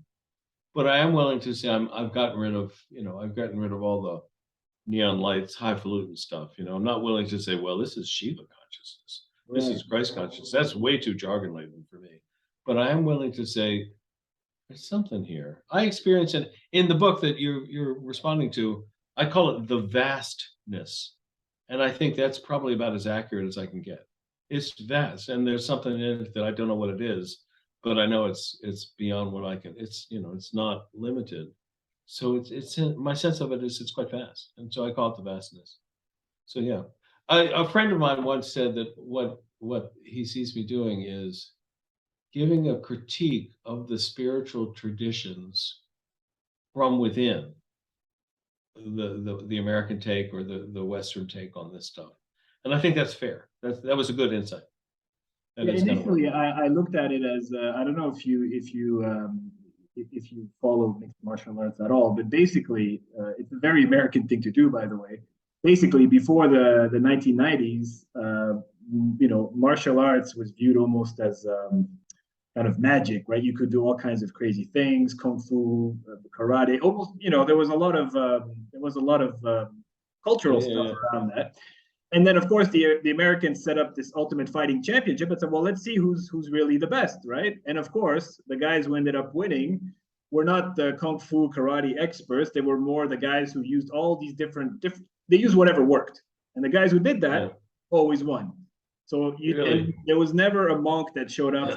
but I am willing to say I've gotten rid of, all the neon lights, highfalutin stuff. I'm not willing to say, well, this is Shiva consciousness. This Right. is Christ consciousness. That's way too jargon laden for me. But I am willing to say there's something here. I experience it in the book that you're responding to. I call it the vastness. And I think that's probably about as accurate as I can get. It's vast, and there's something in it that I don't know what it is, but I know it's beyond what I can. It's not limited. So my sense of it is it's quite vast, and so I call it the vastness. So yeah, a friend of mine once said that what he sees me doing is giving a critique of the spiritual traditions from within the American take, or the Western take on this stuff. And I think that's fair. That was a good insight. That Yeah, is kind of what initially I looked at it as I don't know if you follow mixed martial arts at all, but basically it's a very American thing to do, by the way. Basically, before the 1990s, martial arts was viewed almost as kind of magic, right? You could do all kinds of crazy things, kung fu, karate. Almost, there was a lot of cultural stuff yeah. around that. And then, of course, the Americans set up this Ultimate Fighting Championship and said, well, let's see who's really the best, right? And of course, the guys who ended up winning were not the kung fu karate experts. They were more the guys who used all these different. They used whatever worked, and the guys who did that always won. So and there was never a monk that showed up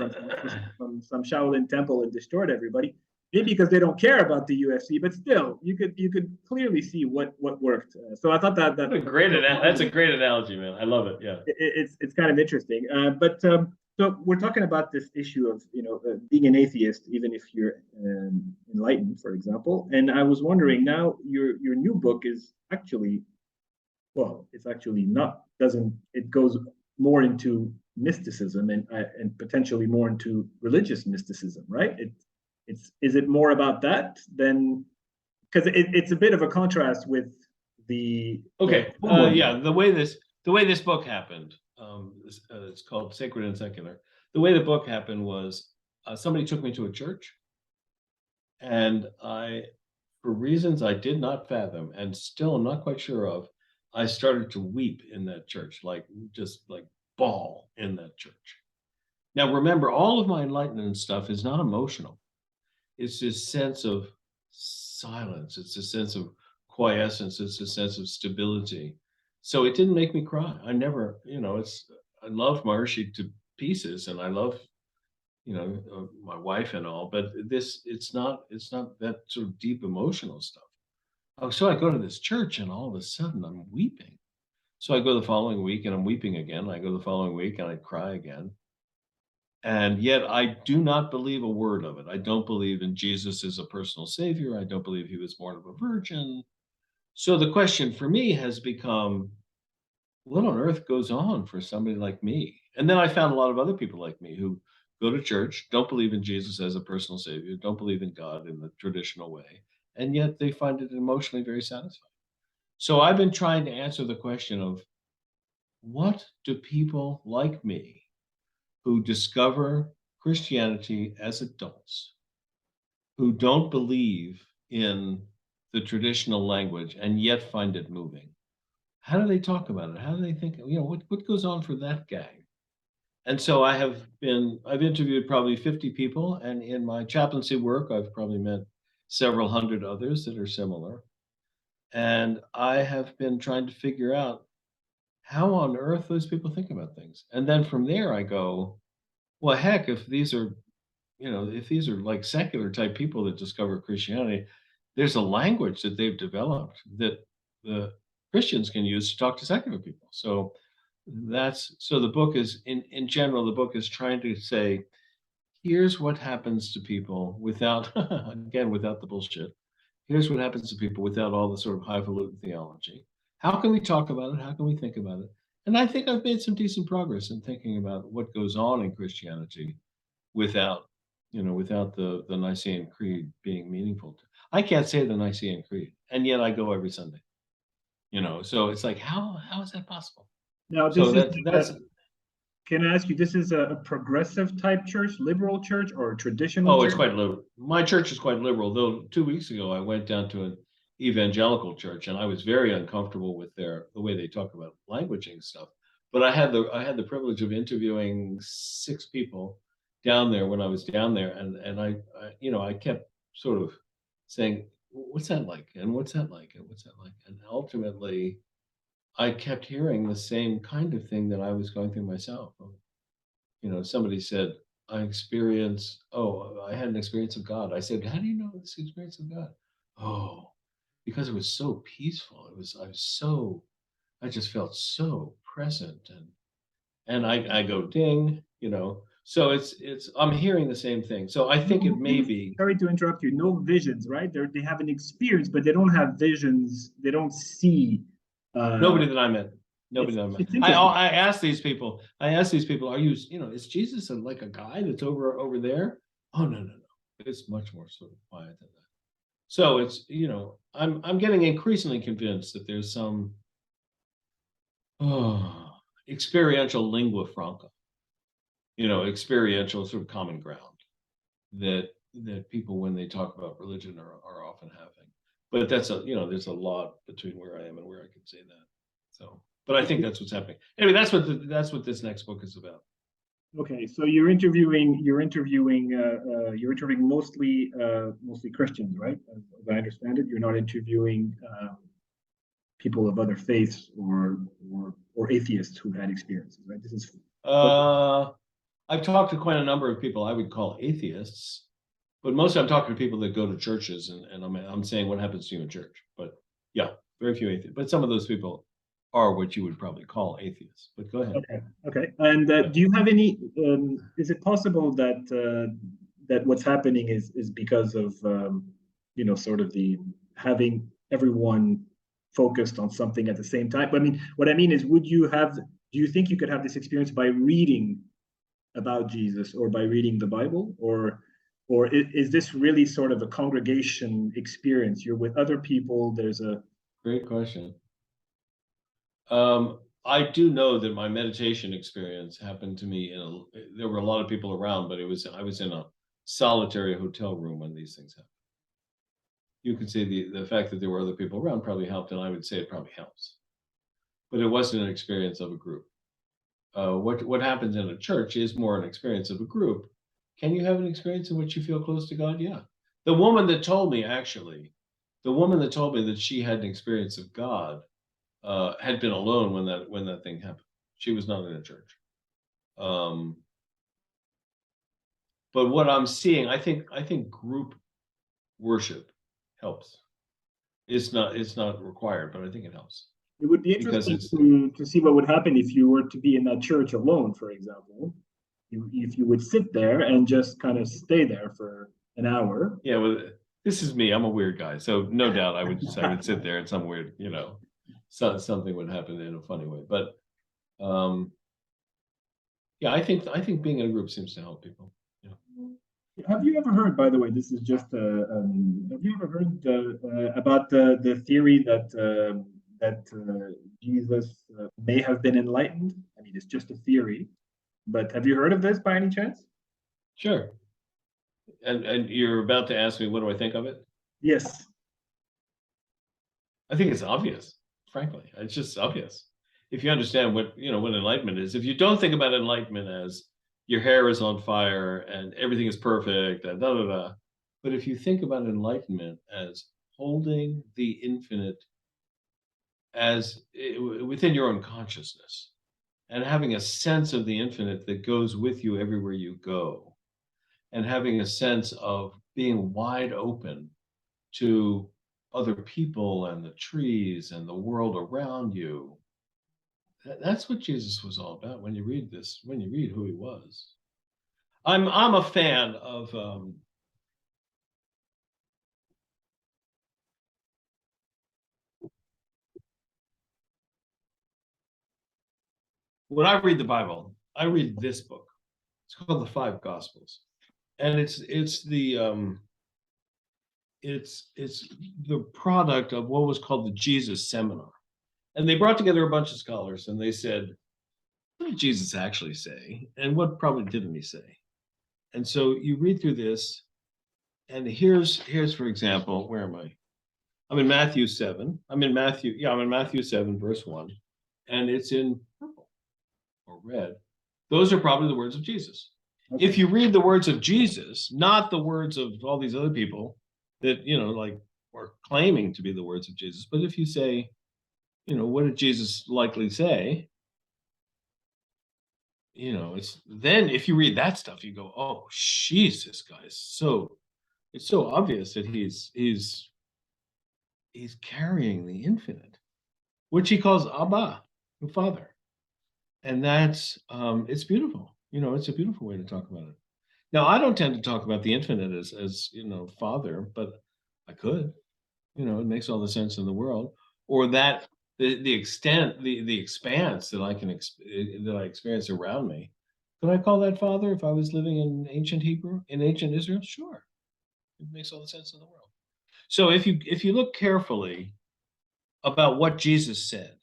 from some Shaolin temple and destroyed everybody. Maybe because they don't care about the UFC, but still, you could clearly see what worked. So I thought that's a great analogy, man. I love it. Yeah, it's kind of interesting. So we're talking about this issue of being an atheist, even if you're enlightened, for example. And I was wondering, now your new book is actually, well, it's actually not. It goes more into mysticism and potentially more into religious mysticism, right? Is it more about that than, because it's a bit of a contrast with the the way this book happened, it's called Sacred and Secular. The way the book happened was somebody took me to a church, and for reasons I did not fathom and still am not quite sure of, I started to weep in that church, like just like bawl in that church. Now, remember, all of my enlightenment stuff is not emotional. It's this sense of silence. It's a sense of quiescence. It's a sense of stability. So it didn't make me cry. I never, I love Maharishi to pieces, and I love, my wife and all. But it's not that sort of deep emotional stuff. Oh, so I go to this church, and all of a sudden I'm weeping. So I go the following week, and I'm weeping again. I go the following week, and I cry again. And yet I do not believe a word of it. I don't believe in Jesus as a personal savior. I don't believe he was born of a virgin. So the question for me has become, what on earth goes on for somebody like me? And then I found a lot of other people like me who go to church, don't believe in Jesus as a personal savior, don't believe in God in the traditional way, and yet they find it emotionally very satisfying. So I've been trying to answer the question of, what do people like me who discover Christianity as adults, who don't believe in the traditional language and yet find it moving? How do they talk about it? How do they think? What goes on for that gang? And so I've interviewed probably 50 people, and in my chaplaincy work, I've probably met several hundred others that are similar. And I have been trying to figure out how on earth those people think about things. And then from there, I go, well, heck, if these are like secular type people that discover Christianity, there's a language that they've developed that the Christians can use to talk to secular people. So the book is in general, the book is trying to say, here's what happens to people without, again, without the bullshit. Here's what happens to people without all the sort of highfalutin theology. How can we talk about it? How can we think about it? And I think I've made some decent progress in thinking about what goes on in Christianity without, without the Nicene Creed being meaningful. I can't say the Nicene Creed, and yet I go every Sunday. So it's like, how is that possible? Now, So this is that's can I ask you, this is a progressive type church, liberal church, or a traditional oh, it's church? quite liberal. My church is quite liberal, though 2 weeks ago I went down to an evangelical church, and I was very uncomfortable with the way they talk about languaging stuff. But I had the privilege of interviewing 6 people down there when I was down there, and I kept sort of saying, what's that like? And what's that like? And what's that like? And ultimately I kept hearing the same kind of thing that I was going through myself. Somebody said, I had an experience of God. I said, how do you know this experience of God? Oh, because it was so peaceful. I just felt so present. And I go, ding, so I'm hearing the same thing. So I think it may be. Sorry to interrupt you. No visions, right? They have an experience, but they don't have visions. They don't see. Nobody that I met. Nobody that I met. It's interesting. I asked these people, are you, is Jesus like a guy that's over there? Oh, no. It's much more sort of quiet than that. So it's, I'm getting increasingly convinced that there's some experiential lingua franca, experiential sort of common ground that people, when they talk about religion, are often having. But there's a lot between where I am and where I can say that. So, but I think that's what's happening. Anyway, that's what this next book is about. Okay, so you're interviewing mostly Christians, right? As I understand it, you're not interviewing people of other faiths or atheists who had experiences, right? This is I've talked to quite a number of people I would call atheists, but mostly I'm talking to people that go to churches, and I'm saying what happens to you in church. But yeah, very few atheists. But some of those people are what you would probably call atheists. But go ahead. Okay. And do you have any? Is it possible that what's happening is because of sort of the having everyone focused on something at the same time? But I mean, what I mean is, do you think you could have this experience by reading about Jesus or by reading the Bible, or is this really sort of a congregation experience? You're with other people. There's a great question. I do know that my meditation experience happened to me there were a lot of people around, but I was in a solitary hotel room when these things happened. You could say the fact that there were other people around probably helped, and I would say it probably helps. But it wasn't an experience of a group. What happens in a church is more an experience of a group. Can you have an experience in which you feel close to God? Yeah. The woman that told me, actually, the woman that told me that she had an experience of God, had been alone when that thing happened. She was not in a church. Um, but what I'm seeing, I think group worship helps. It's not required, but I think it helps It would be because interesting it's to see what would happen if you were to be in that church alone, for example. If you would sit there and just kind of stay there for an hour. yeah. Well, this is me. I'm a weird guy, so no doubt I would sit there and some weird, something would happen in a funny way. But um, yeah, I think being in a group seems to help people. Yeah. Have you ever heard, by the way, this is just, have you ever heard about the theory that Jesus may have been enlightened? I mean, it's just a theory, but have you heard of this by any chance? Sure. And you're about to ask me what do I think of it? Yes. I think it's obvious, frankly. It's just obvious. If you understand what enlightenment is, if you don't think about enlightenment as your hair is on fire and everything is perfect and da da da, but if you think about enlightenment as holding the infinite within your own consciousness and having a sense of the infinite that goes with you everywhere you go, and having a sense of being wide open to other people and the trees and the world around you. That's what Jesus was all about when you read this, when you read who he was. I'm a fan of when I read the Bible, I read this book. It's called the Five Gospels. And it's the product of what was called the Jesus Seminar. And they brought together a bunch of scholars and they said, what did Jesus actually say? And what probably didn't he say? And so you read through this, and here's for example, where am I? I'm in Matthew 7. I'm in Matthew 7, verse 1, and it's in purple or red. Those are probably the words of Jesus. Okay. If you read the words of Jesus, not the words of all these other people that, are claiming to be the words of Jesus, but if you say, what did Jesus likely say? It's then if you read that stuff, you go, oh, jeez, this guy is it's so obvious that he's carrying the infinite, which he calls Abba, the Father. And that's it's beautiful. It's a beautiful way to talk about it. Now, I don't tend to talk about the infinite as Father, but I could. It makes all the sense in the world. Or that the extent, the expanse that that I experience around me. Could I call that Father if I was living in ancient Hebrew, in ancient Israel? Sure. It makes all the sense in the world. So if you look carefully about what Jesus said,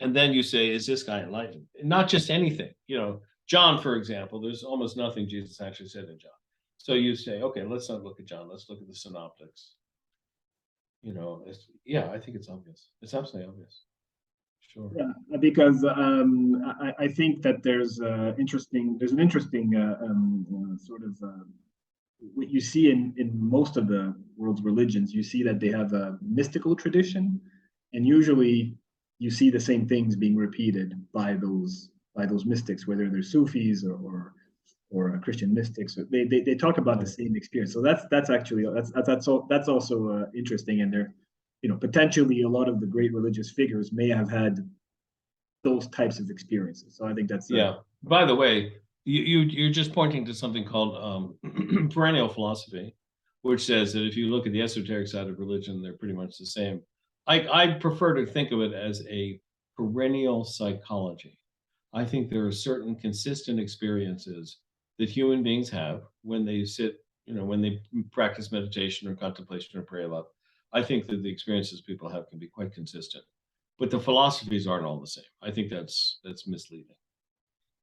and then you say, is this guy enlightened? Not just anything. John, for example, there's almost nothing Jesus actually said in John. So you say, okay, let's not look at John. Let's look at the synoptics. Yeah, I think it's obvious. It's absolutely obvious. Sure. Yeah, because I think that there's an interesting sort of what you see in most of the world's religions. You see that they have a mystical tradition, and usually you see the same things being repeated by those mystics, whether they're Sufis or Christian mystics. They talk about the same experience. So that's actually that's also interesting, and they're potentially a lot of the great religious figures may have had those types of experiences. So I think that's yeah. By the way, you're just pointing to something called perennial philosophy, which says that if you look at the esoteric side of religion, they're pretty much the same. I prefer to think of it as a perennial psychology. I think there are certain consistent experiences that human beings have when they sit, when they practice meditation or contemplation or pray a lot. I think that the experiences people have can be quite consistent. but the philosophies aren't all the same. I think that's misleading.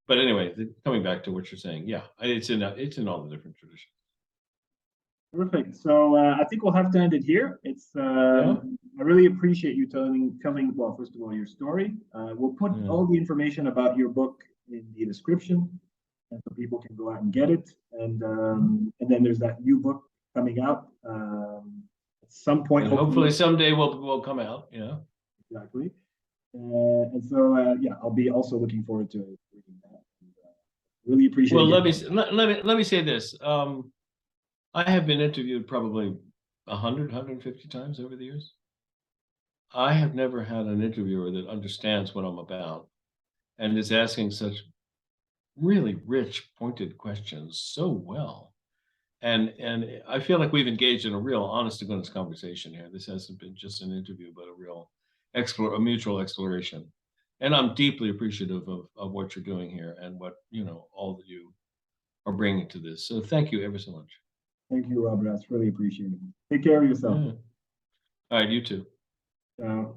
But anyway, coming back to what you're saying, yeah, it's in all the different traditions. Perfect. So I think we'll have to end it here. It's Yeah. I really appreciate you telling well, first of all, your story. We'll put Yeah. all the information about your book in the description, and so people can go out and get it. And then there's that new book coming out at some point. And hopefully someday will come out. Yeah. Exactly. And so yeah, I'll be also looking forward to reading that. And, really appreciate. Well, let me say this. I have been interviewed probably 100, 150 times over the years. I have never had an interviewer that understands what I'm about and is asking such really rich, pointed questions so well. And I feel like we've engaged in a real honest to goodness conversation here. This hasn't been just an interview, but a real a mutual exploration. And I'm deeply appreciative of what you're doing here and what, all that you are bringing to this. So thank you ever so much. Thank you, Robert. That's really appreciated. Take care of yourself. Yeah. All right, you too. Ciao.